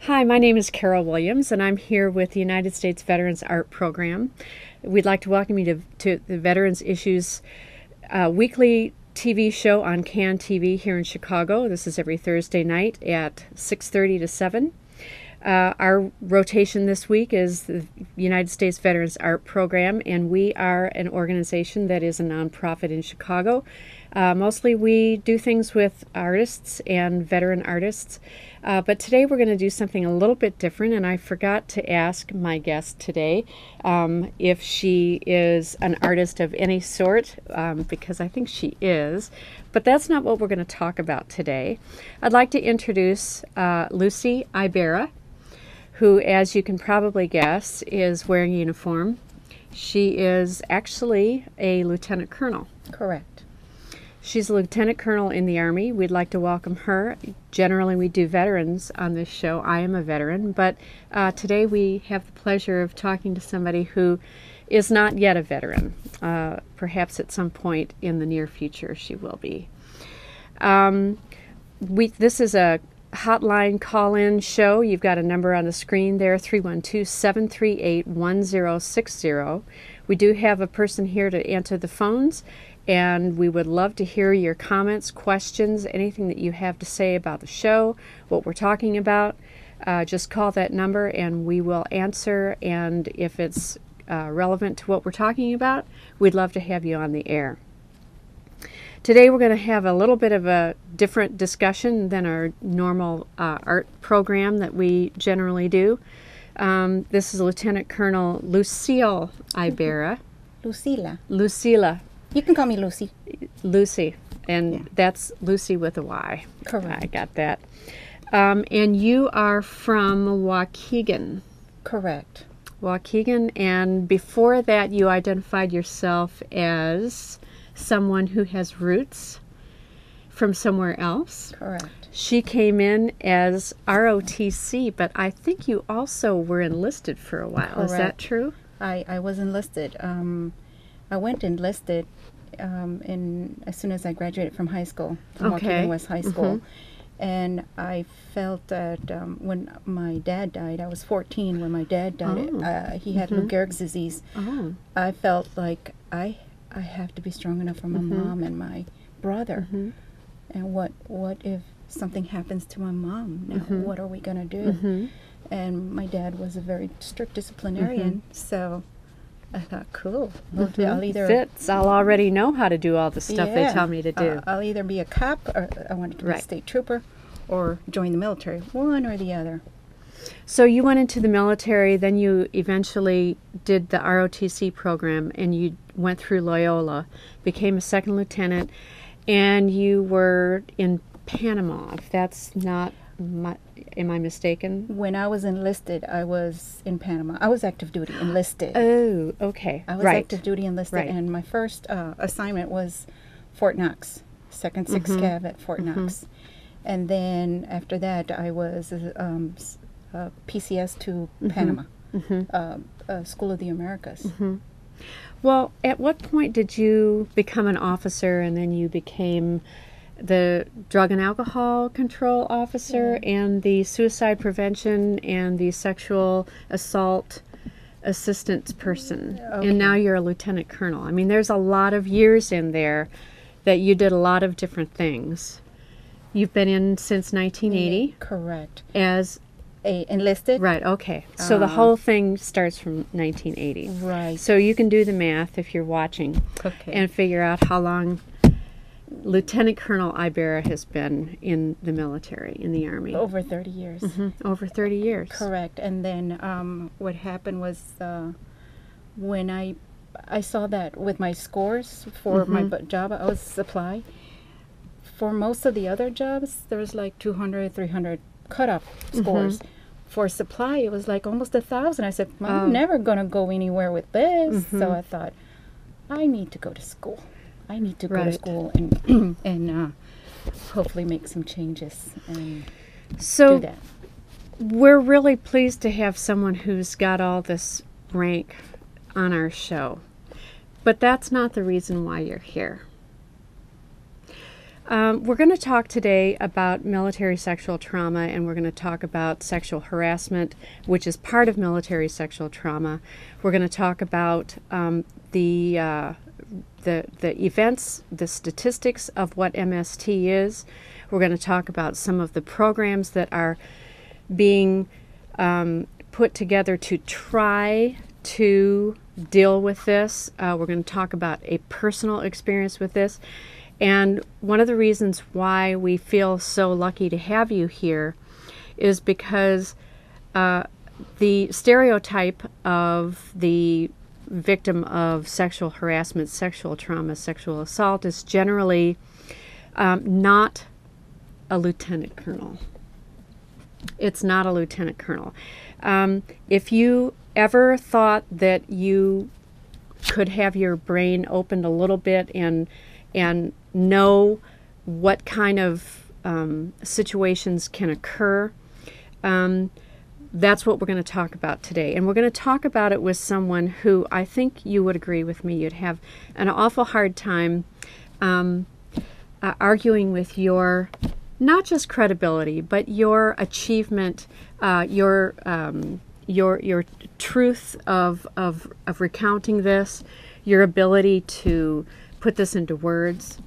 Hi, my name is Carol Williams, and I'm here with the United States Veterans Art Program. We'd like to welcome you to the Veterans Issues weekly TV show on CANTV here in Chicago. This is every Thursday night at 6:30 to 7. Our rotation this week is the United States Veterans Art Program, and we are an organization that is a nonprofit in Chicago. Mostly we do things with artists and veteran artists, but today we're going to do something a little bit different, and I forgot to ask my guest today if she is an artist of any sort, because I think she is, but that's not what we're going to talk about today. I'd like to introduce Lucila Ibarra, who, as you can probably guess, is wearing a uniform. She is actually a lieutenant colonel. Correct. She's a lieutenant colonel in the Army. We'd like to welcome her. Generally, we do veterans on this show. I am a veteran, but today we have the pleasure of talking to somebody who is not yet a veteran. Perhaps at some point in the near future she will be. This is a hotline call-in show. You've got a number on the screen there, 312-738-1060. We do have a person here to answer the phones, and we would love to hear your comments, questions, anything that you have to say about the show, what we're talking about. Just call that number and we will answer, and if it's relevant to what we're talking about, we'd love to have you on the air. Today we're going to have a little bit of a different discussion than our normal art program that we generally do. This is Lieutenant Colonel Lucila Ibarra. Lucila. You can call me Lucy. Lucy, and that's Lucy with a Y. Correct. I got that. And you are from Waukegan. Correct. Waukegan, and before that you identified yourself as someone who has roots from somewhere else. Correct. She came in as ROTC, but I think you also were enlisted for a while. Correct. Is that true? I was enlisted. I went enlisted as soon as I graduated from high school, from Waukegan West High School. And I felt that when my dad died, I was 14 when my dad died. He had Lou Gehrig's disease. I felt like I have to be strong enough for my mom and my brother. And what if something happens to my mom? Now, what are we going to do? And my dad was a very strict disciplinarian, so I thought, cool. I'll either fits. I'll already know how to do all the stuff they tell me to do. I'll either be a cop, or I wanted to be a state trooper, or join the military, one or the other. So you went into the military, then you eventually did the ROTC program, and you went through Loyola, became a second lieutenant, and you were in Panama. If that's not am I mistaken? When I was enlisted, I was in Panama. I was active duty enlisted. Oh, okay. I was active duty enlisted, and my first assignment was Fort Knox, 2nd 6th Cav at Fort Knox. And then after that, I was PCS to Panama, School of the Americas. Well, at what point did you become an officer, and then you became the drug and alcohol control officer and the suicide prevention and the sexual assault assistance person? And now you're a lieutenant colonel. I mean, there's a lot of years in there that you did a lot of different things. You've been in since 1980. Correct. As enlisted. Right, okay. So the whole thing starts from 1980. Right. So you can do the math if you're watching and figure out how long Lieutenant Colonel Ibarra has been in the military, in the Army. Over 30 years. Over 30 years. Correct. And then what happened was when I saw that with my scores for my job, I was supply. For most of the other jobs, there was like 200, 300 cutoff scores. For supply, it was like almost 1,000. I said, I'm never going to go anywhere with this. So I thought, I need to go to school. I need to go to school and hopefully make some changes and do that. We're really pleased to have someone who's got all this rank on our show. But that's not the reason why you're here. We're going to talk today about military sexual trauma, and we're going to talk about sexual harassment, which is part of military sexual trauma. We're going to talk about the events, the statistics of what MST is. We're going to talk about some of the programs that are being put together to try to deal with this. We're going to talk about a personal experience with this. And one of the reasons why we feel so lucky to have you here is because the stereotype of the victim of sexual harassment, sexual trauma, sexual assault is generally not a lieutenant colonel. It's not a lieutenant colonel. If you ever thought that you could have your brain opened a little bit and know what kind of situations can occur, that's what we're going to talk about today. And we're going to talk about it with someone who I think you would agree with me. You'd have an awful hard time arguing with your, not just credibility, but your achievement, your truth of recounting this, your ability to put this into words.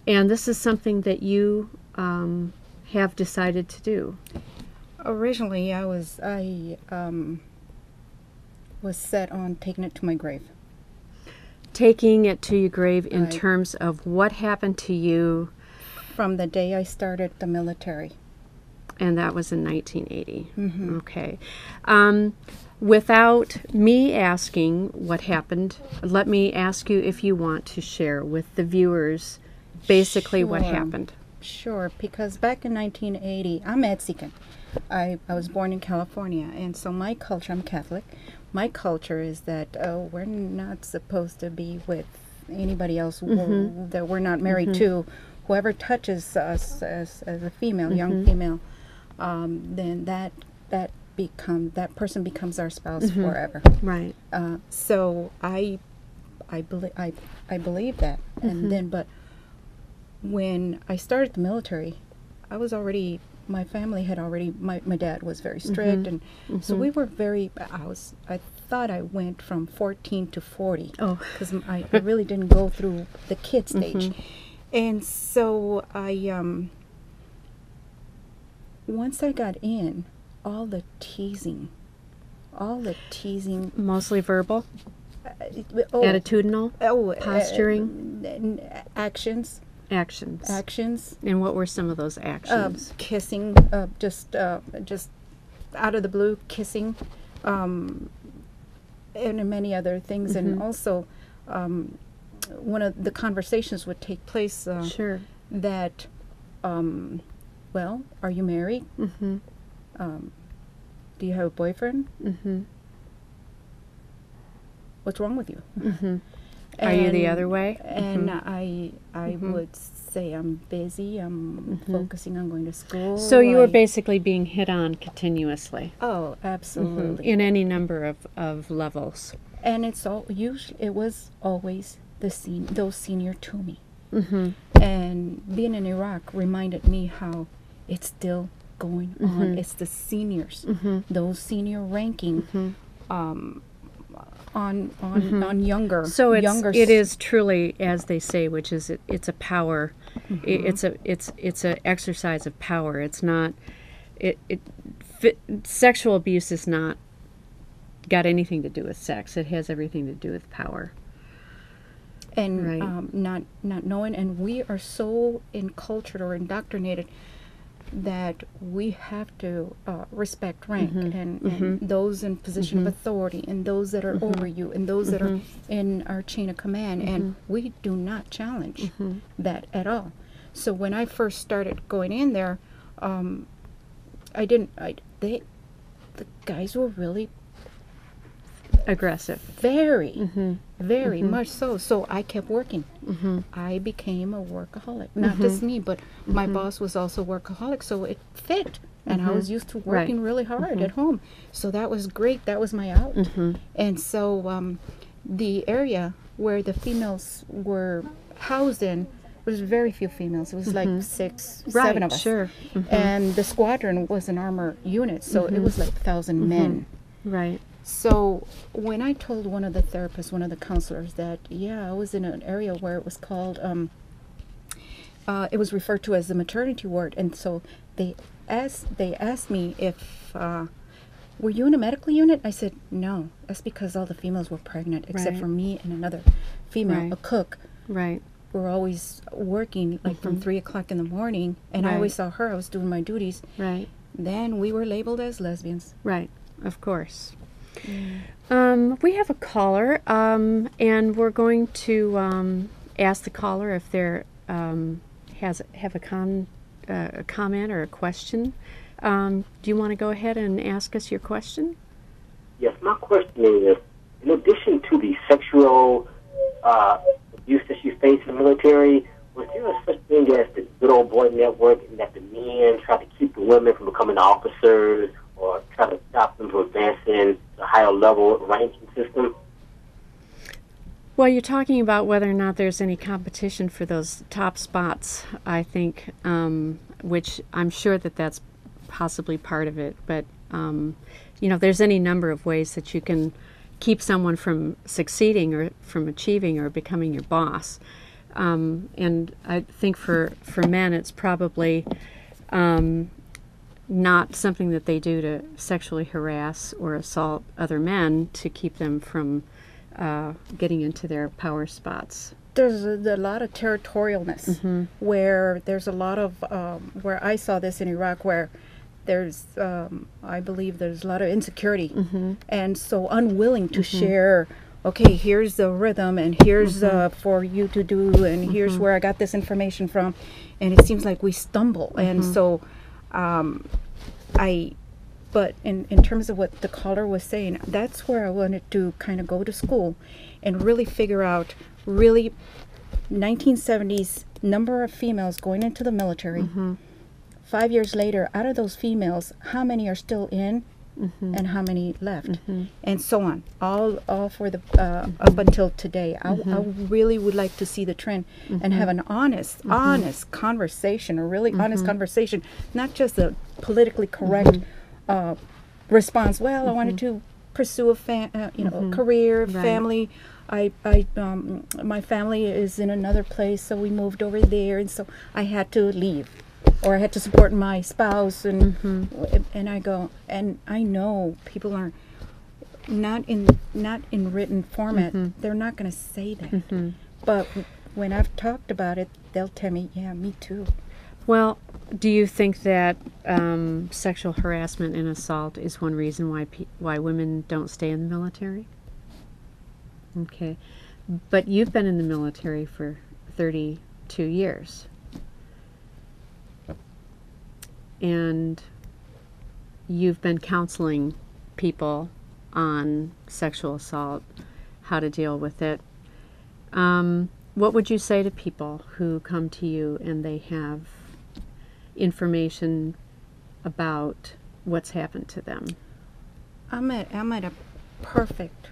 And this is something that you have decided to do. Originally, I was set on taking it to my grave. Taking it to your grave in terms of what happened to you from the day I started the military. And that was in 1980. Mm-hmm. Okay. Without me asking what happened, let me ask you if you want to share with the viewers basically what happened. Sure, because back in 1980, I'm Mexican. I was born in California, and so my culture, I'm Catholic, my culture is that we're not supposed to be with anybody else that we're not married to. Whoever touches us as a female, young female, then that person becomes our spouse forever. Right. So I believe that, and then but when I started the military, I was already, my family had already, my dad was very strict, and so we were very, I thought I went from 14 to 40, because I really didn't go through the kid stage. And so once I got in, all the teasing. Mostly verbal? Attitudinal? Posturing? Actions. And what were some of those actions? Kissing, just out of the blue, kissing, and many other things. And also, one of the conversations would take place that, well, are you married? Do you have a boyfriend? What's wrong with you? Are you the other way? And I would say I'm busy, I'm focusing on going to school. So you were basically being hit on continuously. Oh, absolutely. In any number of levels. And it was always those senior to me. And being in Iraq reminded me how it's still going on. It's the seniors, those senior ranking, on younger. So it is truly, as they say, which is it's a power. It's a exercise of power. It's not. Sexual abuse is not got anything to do with sex. It has everything to do with power. And not knowing, and we are so encultured or indoctrinated that we have to respect rank and those in position of authority and those that are over you and those that are in our chain of command, and we do not challenge that at all. So when I first started going in there, the guys were really aggressive. Very much so. So I kept working. I became a workaholic. Not just me, but my boss was also workaholic, so it fit. And I was used to working really hard at home. So that was great. That was my out. And so the area where the females were housed in, was very few females. It was like 6, Right, 7 of us. Sure. And the squadron was an armor unit, so it was like 1,000 men. Right. So when I told one of the therapists, one of the counselors, that I was in an area where it was called, it was referred to as the maternity ward, and so they asked me if were you in a medical unit? I said no. That's because all the females were pregnant, except for me and another female, a cook. Right. We were always working like from 3 o'clock in the morning, and I always saw her. I was doing my duties. Right. Then we were labeled as lesbians. Right. Of course. We have a caller, and we're going to ask the caller if they're have a comment or a question. Do you want to go ahead and ask us your question? Yes, my question is, in addition to the sexual abuse that you face in the military, was there a such thing as the good old boy network, and that the men try to keep the women from becoming officers or try to stop them from advancing to a higher level ranking system? Well, you're talking about whether or not there's any competition for those top spots, I think, which I'm sure that that's possibly part of it. But, there's any number of ways that you can keep someone from succeeding or from achieving or becoming your boss. And I think for men, it's probably not something that they do to sexually harass or assault other men to keep them from getting into their power spots. There's a lot of territorialness where there's a lot of, where I saw this in Iraq, where there's, I believe there's a lot of insecurity and so unwilling to share, okay, here's the rhythm and here's for you to do and here's where I got this information from. And it seems like we stumble. And so but in terms of what the caller was saying, that's where I wanted to kind of go to school and really figure out 1970s number of females going into the military. 5 years later, out of those females, how many are still in and how many left, and so on, all for the up until today. I really would like to see the trend and have an honest conversation, a really honest conversation, not just a politically correct response. Well, I wanted to pursue a career, family. My family is in another place, so we moved over there, and so I had to leave, or I had to support my spouse, and I go, and I know people are not in written format. They're not going to say that, but when I've talked about it, they'll tell me, yeah, me too. Well, do you think that sexual harassment and assault is one reason why women don't stay in the military? Okay. But you've been in the military for 32 years. And you've been counseling people on sexual assault, how to deal with it. What would you say to people who come to you and they have information about what's happened to them? I'm at a perfect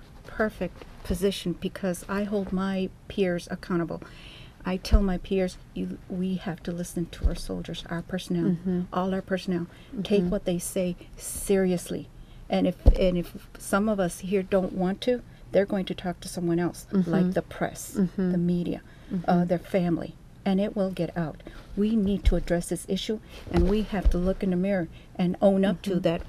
position because I hold my peers accountable. I tell my peers, we have to listen to our soldiers, our personnel, all our personnel. Take what they say seriously. And if some of us here don't want to, they're going to talk to someone else, like the press, the media, their family, and it will get out. We need to address this issue, and we have to look in the mirror and own up to that.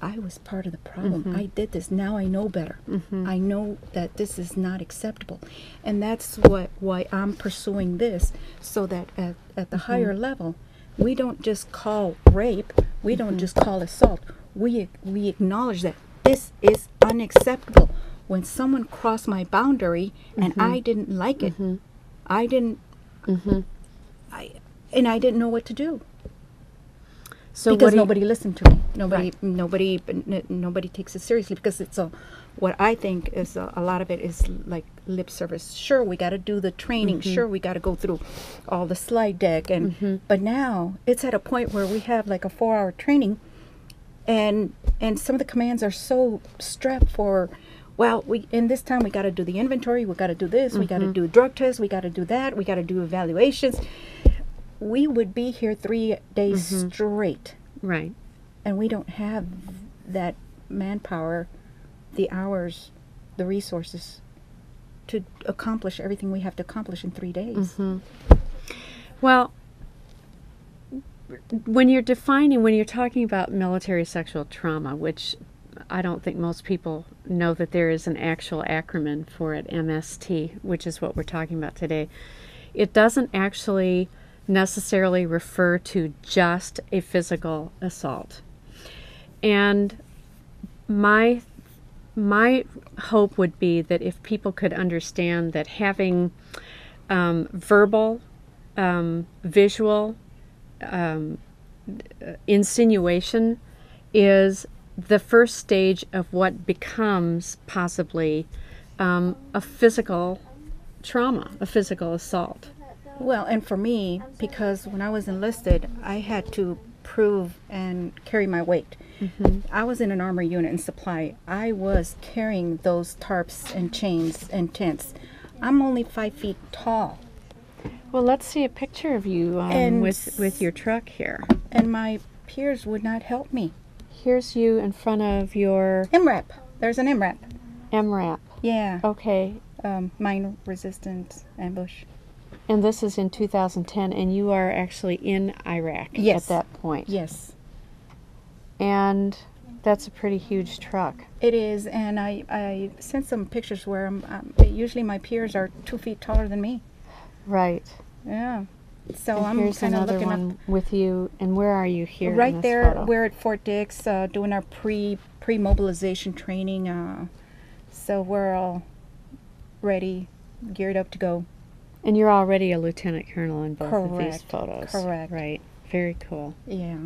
I was part of the problem. I did this. Now I know better. I know that this is not acceptable. And that's why I'm pursuing this, so that at the higher level, we don't just call rape, we don't just call assault. We acknowledge that this is unacceptable. When someone crossed my boundary and I didn't like it, I didn't know what to do. So because nobody listened to me. Nobody takes it seriously, because it's what I think is a lot of it is like lip service. Sure, we got to do the training. Sure, we got to go through all the slide deck, and but now it's at a point where we have like a 4-hour training, and some of the commands are so strapped for well, in this time we got to do the inventory, we got to do this, we got to do drug tests, we got to do that, we got to do evaluations. We would be here 3 days straight. Right. And we don't have that manpower, the hours, the resources to accomplish everything we have to accomplish in 3 days. Well, when you're talking about military sexual trauma, which I don't think most people know that there is an actual acronym for it, MST, which is what we're talking about today. It doesn't actually necessarily refer to just a physical assault. And my hope would be that if people could understand that having verbal, visual insinuation is the first stage of what becomes possibly a physical trauma, a physical assault. Well, and for me, because when I was enlisted, I had to prove and carry my weight. I was in an armor unit in supply. I was carrying those tarps and chains and tents. I'm only 5 feet tall. Well, let's see a picture of you with your truck here. And my peers would not help me. Here's you in front of your... MRAP. There's an MRAP. MRAP. Yeah. Okay. Mine resistant ambush. And this is in 2010, and you are actually in Iraq at that point. Yes. And that's a pretty huge truck. It is, and I sent some pictures where usually my peers are 2 feet taller than me. Right. Yeah. So and I'm kind of looking one with you. And where are you here? Right in this there. photo? We're at Fort Dix doing our pre-mobilization training. So we're all ready, geared up to go. And you're already a lieutenant colonel in both of these Correct. photos. Correct. Right. Very cool. Yeah.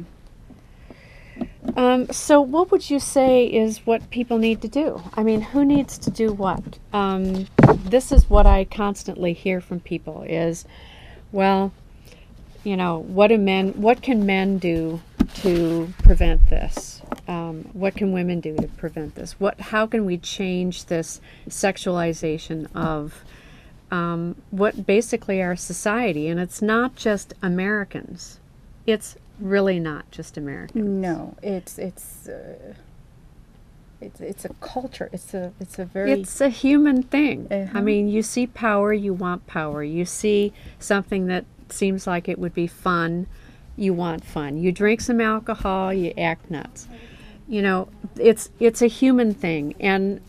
So what would you say is what people need to do? I mean, who needs to do what? This is what I constantly hear from people is, well, you know, what can men do to prevent this? What can women do to prevent this? How can we change this sexualization of what basically our society? And it's not just Americans. It's really not just Americans. No, it's a culture. It's a human thing. I mean, you see power, you want power. You see something that seems like it would be fun, you want fun. You drink some alcohol, you act nuts. You know, it's a human thing, and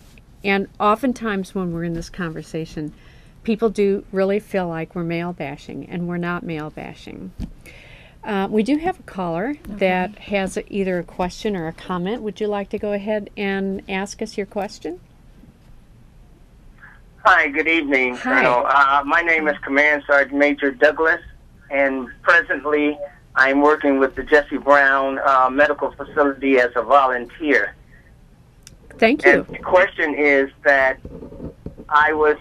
oftentimes when we're in this conversation, people do really feel like we're male bashing, and we're not male bashing. We do have a caller that has either a question or a comment. Would you like to go ahead and ask us your question? Hi, good evening, Hi. Colonel. My name is Command Sergeant Major Douglas, and presently I'm working with the Jesse Brown Medical Facility as a volunteer. Thank you. And the question is that I was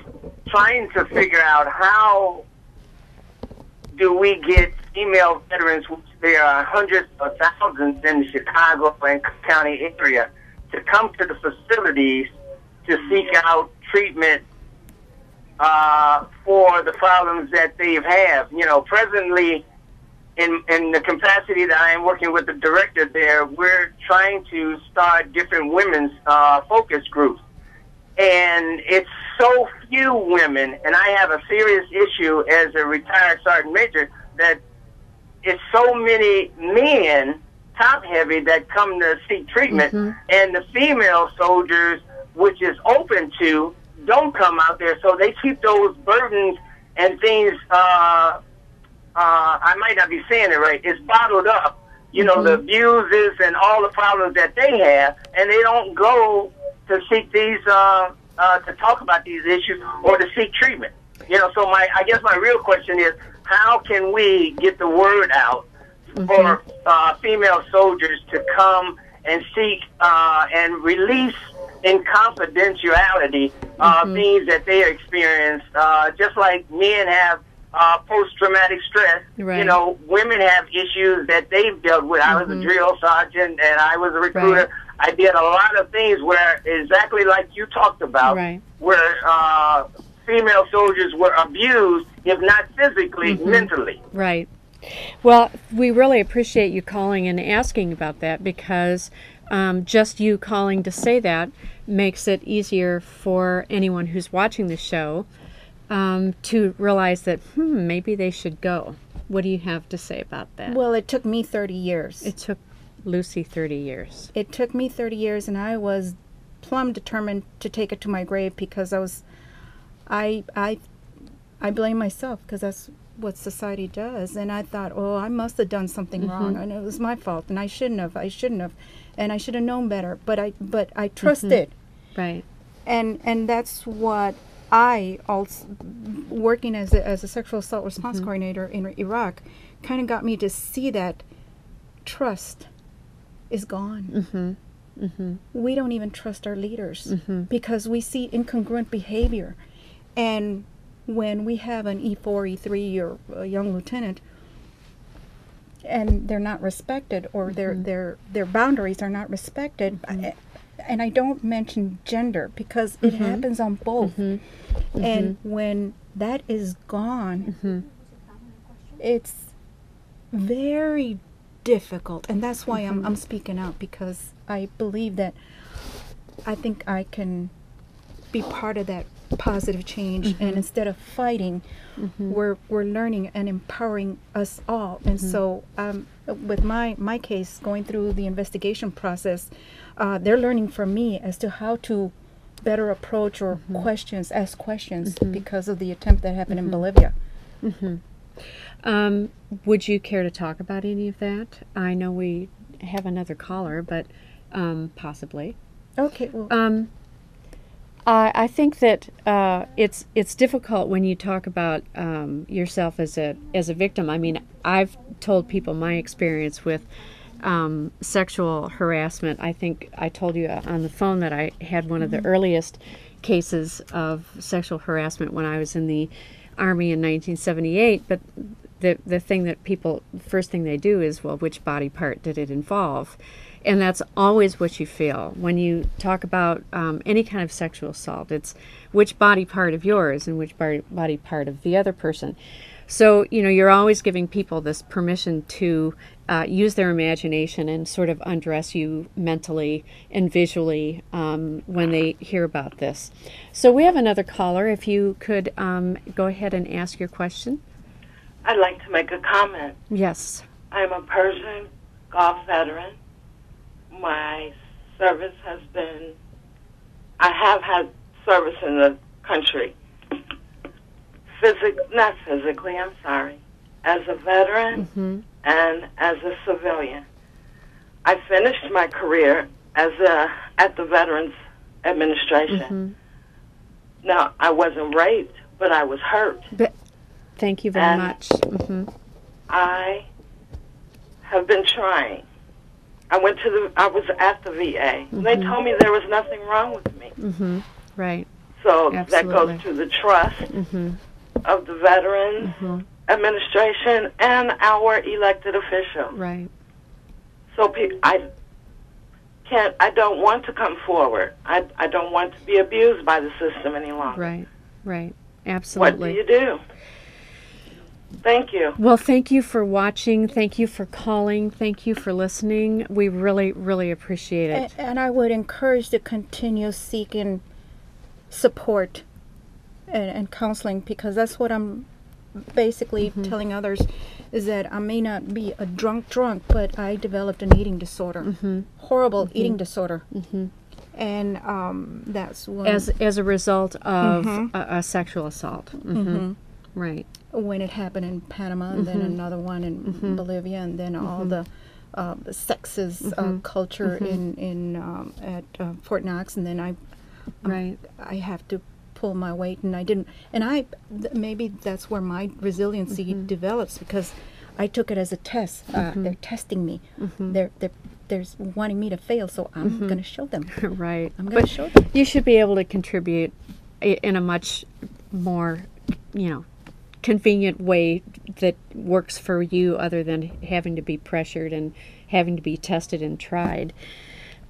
trying to figure out how do we get female veterans, which there are hundreds of thousands in the Chicago and County area, to come to the facilities to seek out treatment for the problems that they have. You know, presently, in the capacity that I am working with the director there, we're trying to start different women's focus groups. And it's so few women, and I have a serious issue as a retired sergeant major, that it's so many men, top-heavy, that come to seek treatment, and the female soldiers, which is open to, don't come out there, so they keep those burdens and things, I might not be saying it right, it's bottled up, you know, the abuses and all the problems that they have, and they don't go to seek these, to talk about these issues or to seek treatment. You know, so I guess my real question is, how can we get the word out for female soldiers to come and seek and release in confidentiality things that they experience, just like men have post-traumatic stress. Right. You know, women have issues that they've dealt with. I was a drill sergeant and I was a recruiter. I did a lot of things where, exactly like you talked about, right, where female soldiers were abused, if not physically, mentally. Right. Well, we really appreciate you calling and asking about that, because just you calling to say that makes it easier for anyone who's watching the show to realize that, maybe they should go. What do you have to say about that? Well, it took me 30 years. It took Lucy 30 years. It took me 30 years, and I was plumb determined to take it to my grave, because I blame myself, because that's what society does. And I thought, oh, I must have done something wrong, and it was my fault, and I shouldn't have, and I should have known better. But I trusted. Right. And that's what I also, working as a sexual assault response coordinator in Iraq, kind of got me to see that trust is gone. We don't even trust our leaders because we see incongruent behavior. And when we have an E4, E3, or a young lieutenant, and they're not respected, or their boundaries are not respected, and I don't mention gender, because it happens on both. And when that is gone, it's very difficult. And that's why I'm speaking out, because I believe that I think I can be part of that positive change. And instead of fighting, we're learning and empowering us all. And so with my case, going through the investigation process, they're learning from me as to how to better approach or ask questions because of the attempt that happened in Bolivia. Would you care to talk about any of that? I know we have another caller, but possibly. Okay. Well, I think that it's difficult when you talk about yourself as a victim. I mean, I've told people my experience with sexual harassment. I think I told you on the phone that I had one of the earliest cases of sexual harassment when I was in the Army in 1978. But the thing that first thing they do is, well, which body part did it involve? And that's always what you feel when you talk about any kind of sexual assault. It's which body part of yours and which body part of the other person. So, you're always giving people this permission to use their imagination and sort of undress you mentally and visually when they hear about this. So we have another caller. If you could go ahead and ask your question. I'd like to make a comment. Yes. I'm a Persian Gulf veteran. My service has been, I have had service in the country. Not physically, I'm sorry. As a veteran and as a civilian. I finished my career at the Veterans Administration. Now, I wasn't raped, but I was hurt. Thank you very much. I have been trying. I was at the VA. And they told me there was nothing wrong with me. Right. So Absolutely. that goes to the trust of the Veterans Administration and our elected officials. Right. So I don't want to come forward. I don't want to be abused by the system any longer. Right. Right. Absolutely. What do you do? Thank you. Well, thank you for watching. Thank you for calling. Thank you for listening. We really, really appreciate it. and I would encourage to continue seeking support and counseling, because that's what I'm basically telling others, is that I may not be a drunk, but I developed an eating disorder, horrible eating disorder. And that's when, as a result of a sexual assault. Right. When it happened in Panama, and then another one in Bolivia, and then all the sexist culture at Fort Knox, and then I have to pull my weight, and I didn't, and maybe that's where my resiliency develops, because I took it as a test. They're testing me. They're wanting me to fail, so I'm going to show them. Right. I'm going to show them. You should be able to contribute in a much more, convenient way that works for you, other than having to be pressured and having to be tested and tried.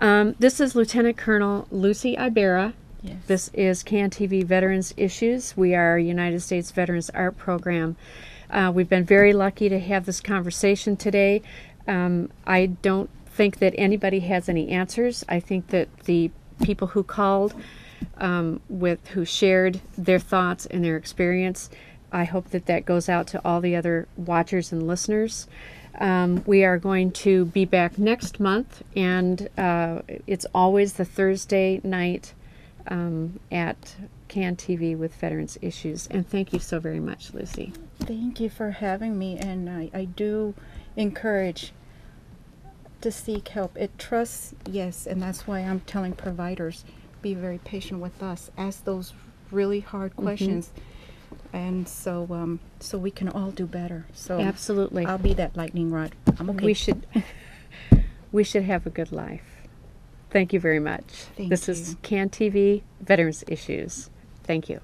This is Lt Colonel Lucila Ibarra. Yes. This is CANTV Veterans Issues. We are a United States Veterans Art Program. We've been very lucky to have this conversation today. I don't think that anybody has any answers. I think that the people who called, who shared their thoughts and their experience, I hope that that goes out to all the other watchers and listeners. We are going to be back next month, and it's always the Thursday night at CANTV with Veterans Issues. And thank you so very much, Lucy. Thank you for having me, and I do encourage to seek help. It trusts, yes, and that's why I'm telling providers, be very patient with us. Ask those really hard questions, and so we can all do better. So absolutely, I'll be that lightning rod. I'm okay. We should have a good life. Thank you very much. Thank this you. is CANTV Veterans Issues. Thank you.